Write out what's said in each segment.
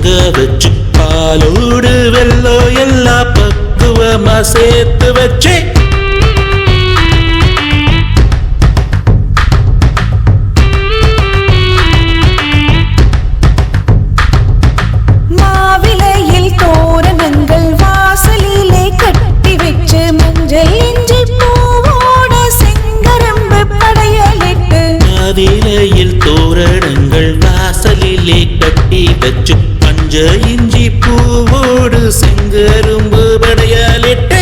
பொங்க வச்சு பாலோடு வெள்ளோ எல்லா பக்குவமா சேர்த்து வச்சு மாவிலையில் தோரணங்கள் வாசலிலே கட்டி வச்சு மஞ்சள் இஞ்சி பூவோட செங்கரும்பு படையலிட்டு மாவிலையில் தோரணங்கள் வாசலிலே கட்டி வச்சு மஞ்ச இஞ்சி பூவோடு செங்கரும்பு படையலிட்டு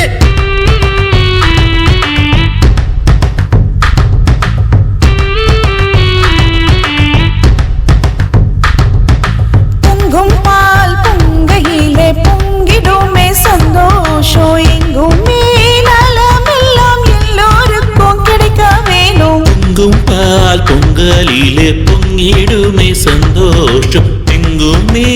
பொங்கும் பால் பொங்கையிலே பொங்கிடுமே சந்தோஷம் எங்குமே நலமெல்லாம் எல்லோருக்கும் கிடைக்க வேணும் பொங்கும் பால் பொங்கலிலே பொங்கிடுமே சந்தோஷம் எங்குமே